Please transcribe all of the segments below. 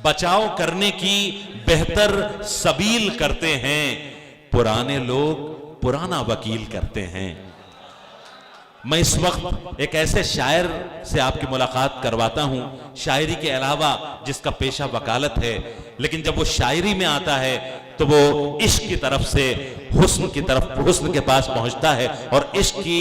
बचाव करने की बेहतर सबील करते हैं, पुराने लोग पुराना वकील करते हैं। मैं इस वक्त एक ऐसे शायर से आपकी मुलाकात करवाता हूं, शायरी के अलावा जिसका पेशा वकालत है, लेकिन जब वो शायरी में आता है तो वो इश्क की तरफ से हुस्न की तरफ, हुस्न के पास पहुंचता है और इश्क की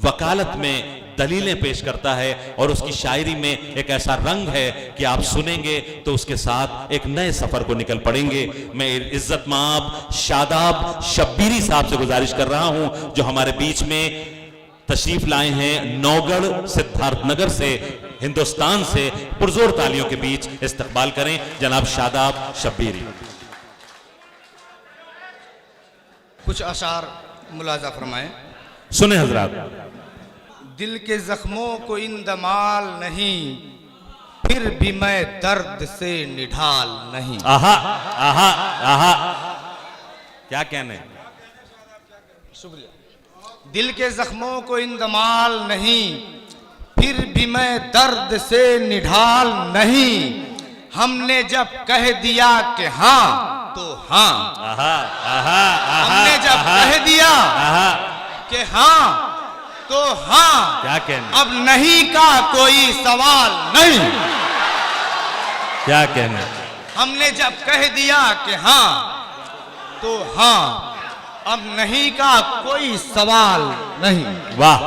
वकालत में दलीलें पेश करता है, और उसकी शायरी में एक ऐसा रंग है कि आप सुनेंगे तो उसके साथ एक नए सफर को निकल पड़ेंगे। मैं इज्जत माब शादाब शब्बीरी साहब से गुजारिश कर रहा हूं, जो हमारे बीच में तशरीफ लाए हैं नौगढ़ सिद्धार्थनगर से, हिंदुस्तान से। पुरजोर तालियों के बीच इस्तकबाल करें जनाब शादाब शब्बीरी। कुछ अशार मुलाजा फरमाएं। सुने हजरात। दिल के जख्मों को इंदमाल नहीं, फिर भी मैं दर्द से निढाल नहीं। आहा आहा आहा, क्या कहने। शुक्रिया। दिल के जख्मों को इंदमाल नहीं, फिर भी मैं दर्द से निढाल नहीं। हमने जब कह दिया कि हाँ तो हाँ, आहा आहा आहा, हमने जब कह दिया कि हाँ तो हाँ, क्या कहने। अब नहीं का कोई सवाल नहीं। क्या कहने। हमने जब कह दिया कि हाँ तो हाँ, अब नहीं का कोई सवाल नहीं। वाह।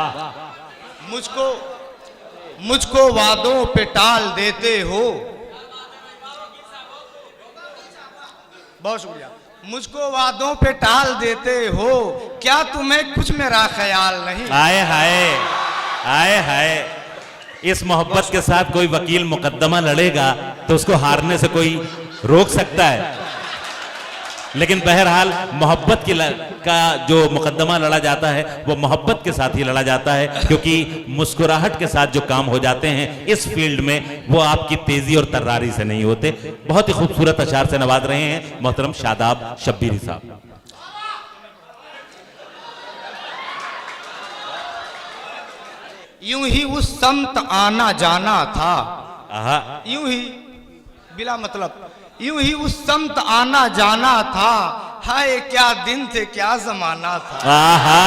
मुझको वादों पे टाल देते हो। बहुत शुक्रिया। मुझको वादों पे टाल देते हो, क्या तुम्हें कुछ मेरा ख्याल नहीं। आए हाय आए हाय। इस मोहब्बत के साथ कोई वकील मुकद्दमा लड़ेगा तो उसको हारने से कोई रोक सकता है, लेकिन बहरहाल मोहब्बत का जो मुकद्दमा लड़ा जाता है वो मोहब्बत के साथ ही लड़ा जाता है, क्योंकि मुस्कुराहट के साथ जो काम हो जाते हैं इस फील्ड में वो आपकी तेजी और तर्रारी से नहीं होते। बहुत ही खूबसूरत अशार से नवाज रहे हैं मोहतरम शादाब शब्बीरी साहब। यूं ही उस समत आना जाना था, आहा। यूं ही बिला मतलब, यूं ही उस समत आना जाना था। हाय क्या दिन थे क्या जमाना था। आहा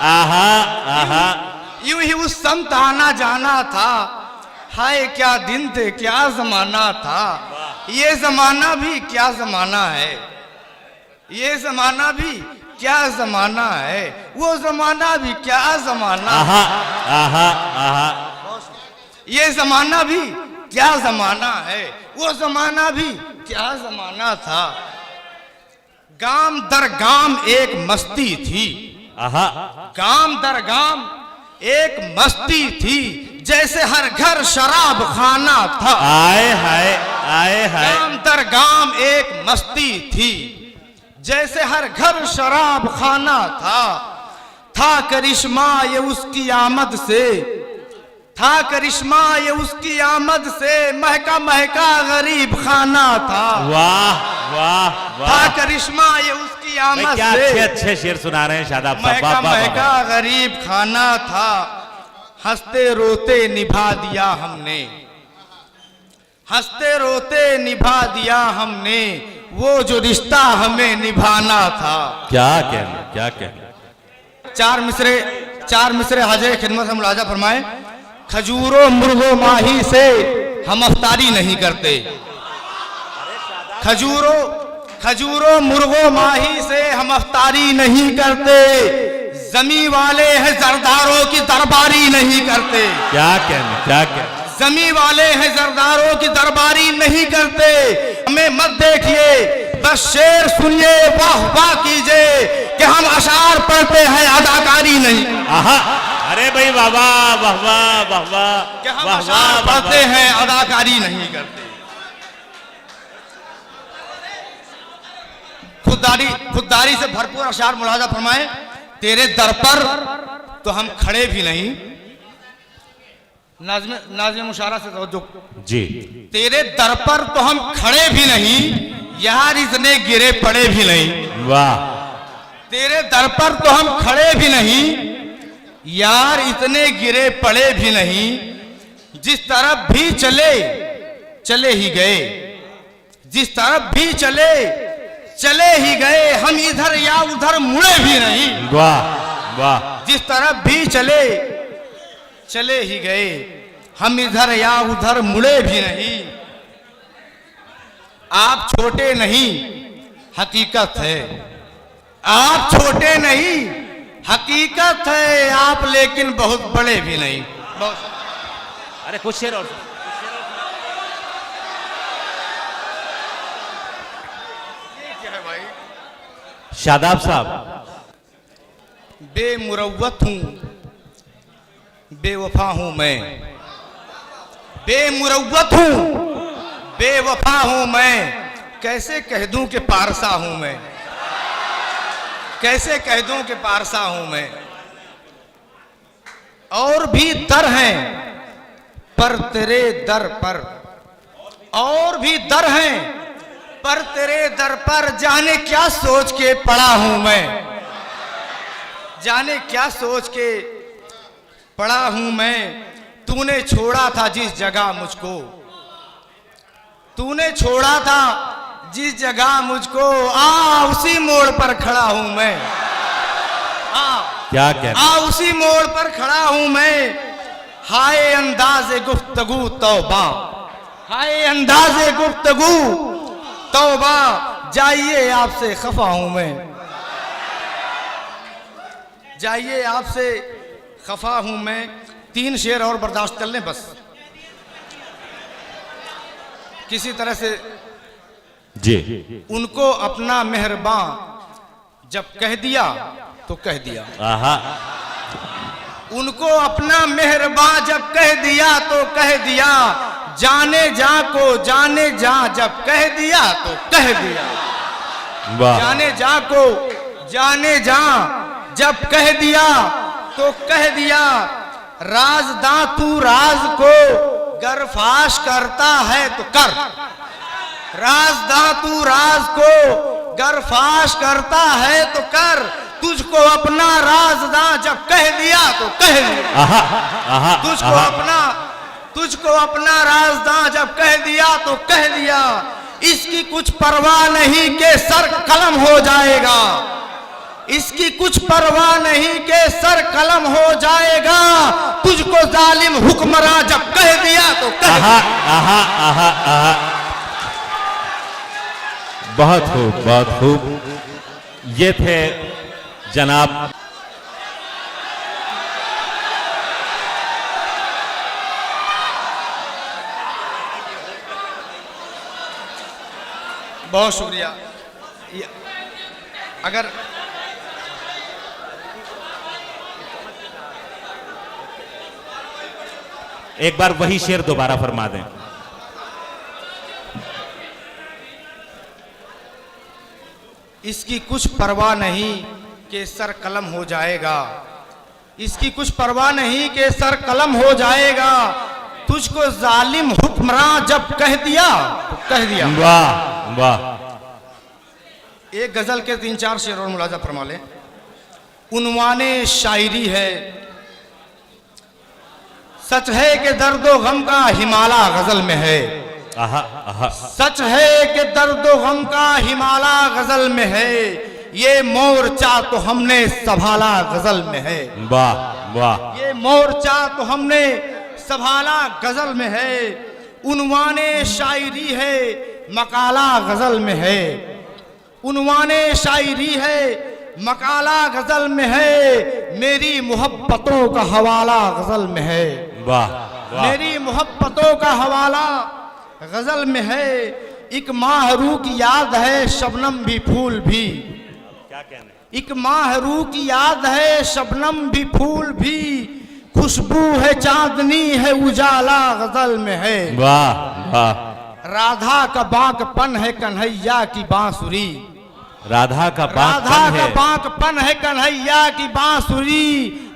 आहा आहा। यूं ही उस समत आना जाना था। हाय क्या दिन थे क्या जमाना था। ये जमाना भी क्या जमाना है, ये जमाना भी क्या जमाना है, वो जमाना भी क्या जमाना। आहा आहा आहा। ये जमाना भी क्या जमाना है, वो जमाना भी क्या जमाना था। गाम दर गाम एक मस्ती थी। आहा। गाम दर गाम एक मस्ती थी, जैसे हर घर शराब खाना था। आए हाय आए हाय। गाम दर गाम एक मस्ती थी, जैसे हर घर शराब खाना था करिश्मा ये उसकी आमद से, था करिश्मा ये उसकी आमद से, महका महका गरीब खाना था। वाह वाह वाह। था करिश्मा ये उसकी आमद क्या से, अच्छे अच्छे शेर सुना रहे हैं शादाब साहब। महका महका गरीब खाना था। हंसते रोते निभा दिया हमने, हंसते रोते निभा दिया हमने, वो जो रिश्ता हमें निभाना था। क्या कहना क्या कहना। चार मिसरे हाजिर खिदमत से मुलाजा फरमाए। खजूरों मुर्गो माही से हम अफ्तारी नहीं करते। खजूरों मुर्गो माही से हम अफ्तारी नहीं करते। जमी वाले हैं जरदारों की दरबारी नहीं करते। क्या कहना क्या कहना। जमी वाले हैं जरदारों की दरबारी नहीं करते। हमें मत देखिए बस शेर सुनिए, वाह वाह कीजिए कि हम अशार पढ़ते हैं अदाकारी नहीं। आहा। अरे भाई वाह वाह वाह वाह वाह वाह। कि हम अशार पढ़ते हैं अदाकारी नहीं करते। खुददारी से भरपूर अशार मुलाजा फरमाए। तेरे दर पर तो हम खड़े भी नहीं। नाज़िम मुशारा से तवज्जो जी। तेरे दर पर तो हम खड़े भी नहीं, यार इतने गिरे पड़े भी नहीं। वाह। तेरे दर पर तो हम खड़े भी नहीं, यार इतने गिरे पड़े भी नहीं। जिस तरफ भी चले चले ही गए, जिस तरफ भी चले चले ही गए, हम इधर या उधर मुड़े भी नहीं। वाह वाह। जिस तरफ भी चले चले ही गए, हम इधर या उधर मुड़े भी नहीं। आप छोटे नहीं हकीकत है, आप छोटे नहीं हकीकत है, आप लेकिन बहुत बड़े भी नहीं। अरे कुछ शेर और शादाब साहब। बेमुरव्वत हूं, बेवफा हूं मैं, बेमुरव्वत हूं, बेवफा हूं मैं, कैसे कह दूं कि पारसा हूं मैं, कैसे कह दूं कि पारसा हूं मैं। और भी दर हैं पर तेरे दर पर, और भी दर हैं पर तेरे दर पर, जाने क्या सोच के पड़ा हूं मैं, जाने क्या सोच के पड़ा हूं मैं। तूने छोड़ा था जिस जगह मुझको, तूने छोड़ा था जिस जगह मुझको, उसी मोड़ पर खड़ा हूं मैं, क्या कहना, उसी मोड़ पर खड़ा हूं मैं। हाय अंदाज़े गुफ्तगू तौबा, हाय अंदाज़े गुफ्तगू तौबा, जाइए आपसे खफा हूं मैं, जाइए आपसे खफा हूं मैं। 3 शेर और बर्दाश्त कर लें बस, किसी तरह से जी। उनको अपना मेहरबान जब कह दिया तो कह दिया, आहा। उनको अपना मेहरबान जब कह दिया तो कह दिया, जाने जा को जाने जा जब कह दिया तो कह दिया, वाह। जाने जा को जाने जा जब कह दिया तो कह दिया। राजदां तू राज को गर्फाश करता है तो कर, राजदां तू राज को गर्फाश करता है तो कर, तुझको अपना राजदां जब कह दिया तो कह दिया। आहा, आहा, तुझको आहा। अपना तुझको अपना राजदां जब कह दिया तो कह दिया। इसकी कुछ परवाह नहीं के सर कलम हो जाएगा, इसकी कुछ परवाह नहीं के सर कलम हो जाएगा, तुझको जालिम हुक्मरां जब कह दिया तो कह आहा, आहा, आहा, आहा। बहुत खूब, बहुत खूब। ये थे जनाब बहुत शुक्रिया। अगर एक बार वही शेर दोबारा फरमा दें। इसकी कुछ परवाह नहीं कि सर कलम हो जाएगा, इसकी कुछ परवाह नहीं कि सर कलम हो जाएगा, तुझको जालिम हुक्मरां जब कह दिया तो कह दिया। वाह वाह। एक गजल के 3-4 शेर और मुलाजा फरमा लें। उन्वाने शायरी है, सच है कि दर्दो गम का हिमालय गजल में है, आहा, आहा। सच है कि दर्दो गम का हिमालय गजल में है, ये मोर्चा तो हमने संभाला गजल में है, वाह वाह। ये मोर्चा तो हमने संभाला गजल में है। उन्वाने शायरी है, मकाला गजल में है, उन्वाने शायरी है, मकाला गजल में है, मेरी मोहब्बतों का हवाला गजल में है, वाह वाह। मेरी मोहब्बतों का हवाला गजल में है। एक माहरू की याद है शबनम भी फूल भी, क्या कहने, एक माहरू की याद है शबनम भी फूल भी, खुशबू है चांदनी है उजाला गजल में है, वाह वाह। राधा का बांकपन है कन्हैया की बांसुरी, राधा का राधा बांकपन का है, बांकपन है कन्हैया की बांसुरी,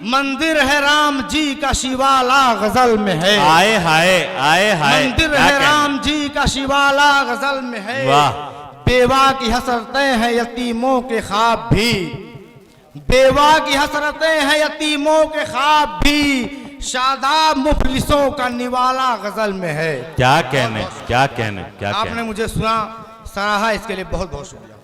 मंदिर है राम जी का शिवाला गजल में है, आए हाय आए हाय। मंदिर क्या है कहने? राम जी का शिवाला गजल में है। वाह। बेवा की हसरतें हैं यतीमों के ख्वाब भी, बेवा की हसरतें हैं यतीमों के ख्वाब भी, शादाब मुफलिसों का निवाला गजल में है। क्या कहने, क्या कहने, क्या आपने कहने। मुझे सुना, सराहा, इसके लिए बहुत बहुत शुक्रिया।